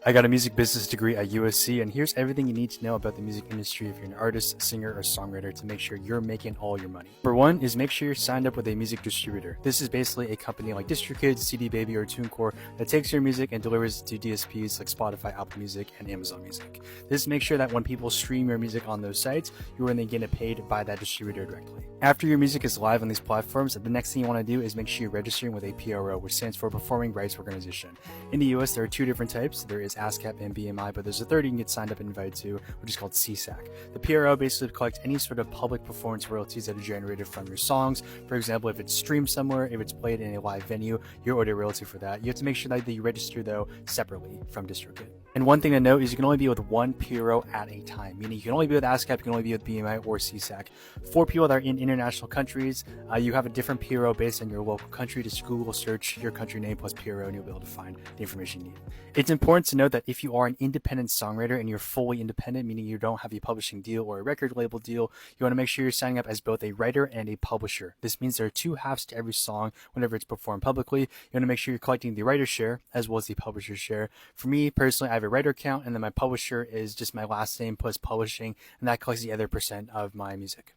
I got a music business degree at USC, and here's everything you need to know about the music industry if you're an artist, singer, or songwriter to make sure you're making all your money. Number one is make sure you're signed up with a music distributor. This is basically a company like DistroKid, CD Baby, or TuneCore that takes your music and delivers it to DSPs like Spotify, Apple Music, and Amazon Music. This makes sure that when people stream your music on those sites, you're only getting paid by that distributor directly. After your music is live on these platforms, the next thing you want to do is make sure you're registering with a PRO, which stands for Performing Rights Organization. In the US, there are two different types. There is ASCAP and BMI, but there's a third you can get signed up and invited to, which is called CSAC. The PRO basically collects any sort of public performance royalties that are generated from your songs. For example, if it's streamed somewhere, if it's played in a live venue, you're owed a royalty for that. You have to make sure that you register, though, separately from DistroKid. And one thing to note is you can only be with one PRO at a time, meaning you can only be with ASCAP, you can only be with BMI or CSAC. For people that are in international countries, you have a different PRO based on your local country. Just Google search your country name plus PRO and you'll be able to find the information you need. It's important to note that if you are an independent songwriter and you're fully independent, meaning you don't have a publishing deal or a record label deal, you want to make sure you're signing up as both a writer and a publisher. This means there are two halves to every song whenever it's performed publicly. You want to make sure you're collecting the writer's share as well as the publisher's share. For me personally, I have a writer account, and then my publisher is just my last name plus publishing, and that collects the other percent of my music.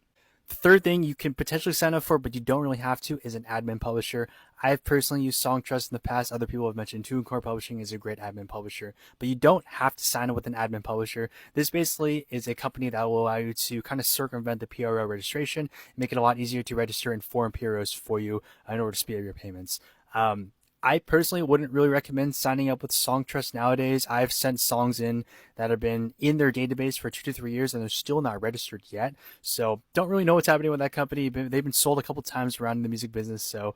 The third thing you can potentially sign up for, but you don't really have to, is an admin publisher. I've personally used Songtrust in the past. Other people have mentioned TuneCore Publishing is a great admin publisher, but you don't have to sign up with an admin publisher. This basically is a company that will allow you to kind of circumvent the PRO registration, make it a lot easier to register in foreign PROs for you in order to speed up your payments. I personally wouldn't really recommend signing up with Songtrust nowadays. I've sent songs in that have been in their database for 2 to 3 years and they're still not registered yet. So don't really know what's happening with that company. They've been sold a couple times around in the music business. So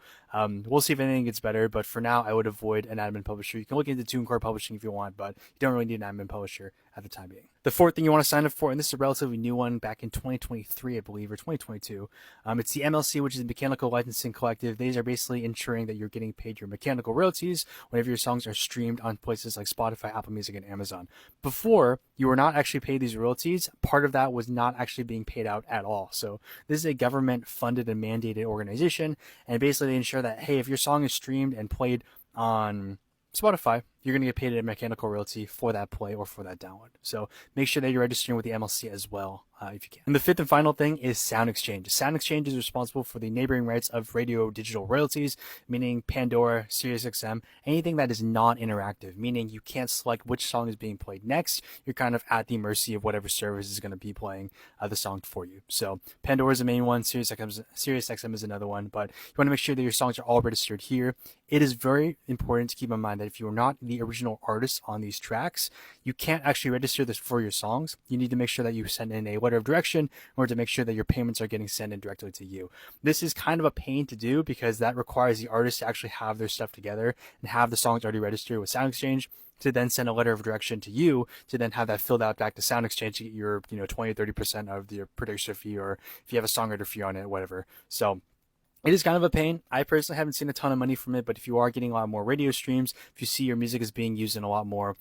we'll see if anything gets better. But for now, I would avoid an admin publisher. You can look into TuneCore Publishing if you want, but you don't really need an admin publisher at the time being. The fourth thing you want to sign up for, and this is a relatively new one back in 2023, I believe, or 2022. It's the MLC, which is the Mechanical Licensing Collective. These are basically ensuring that you're getting paid your mechanical royalties whenever your songs are streamed on places like Spotify, Apple Music, and Amazon. Before, you were not actually paid these royalties. Part of that was not actually being paid out at all. So this is a government-funded and mandated organization, and basically they ensure that, hey, if your song is streamed and played on Spotify, you're going to get paid a mechanical royalty for that play or for that download. So make sure that you're registering with the MLC as well if you can. And the fifth and final thing is Sound Exchange. Sound Exchange is responsible for the neighboring rights of radio digital royalties, meaning Pandora, SiriusXM, anything that is non-interactive, meaning you can't select which song is being played next. You're kind of at the mercy of whatever service is going to be playing the song for you. So Pandora is the main one, SiriusXM is another one, but you want to make sure that your songs are all registered here. It is very important to keep in mind that if you are not the original artist on these tracks, you can't actually register this for your songs. You need to make sure that you send in a letter of direction in order to make sure that your payments are getting sent in directly to you. This is kind of a pain to do because that requires the artist to actually have their stuff together and have the songs already registered with Sound Exchange to then send a letter of direction to you to then have that filled out back to Sound Exchange to get your 20 or 30% of your producer fee, or if you have a songwriter fee on it, whatever. So it is kind of a pain. I personally haven't seen a ton of money from it, but if you are getting a lot more radio streams, if you see your music is being used in a lot more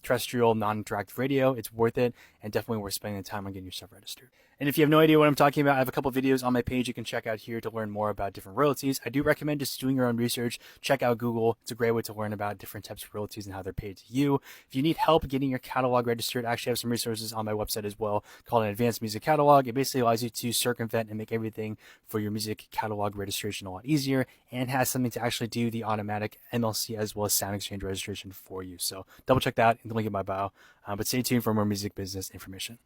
terrestrial, non-interactive radio, it's worth it and definitely worth spending the time on getting your stuff registered. And if you have no idea what I'm talking about, I have a couple of videos on my page you can check out here to learn more about different royalties. I do recommend just doing your own research. Check out Google. It's a great way to learn about different types of royalties and how they're paid to you. If you need help getting your catalog registered, I actually have some resources on my website as well called an advanced music catalog. It basically allows you to circumvent and make everything for your music catalog registration a lot easier, and has something to actually do the automatic MLC as well as Sound Exchange registration for you. So double check that in the link in my bio. But stay tuned for more music business information.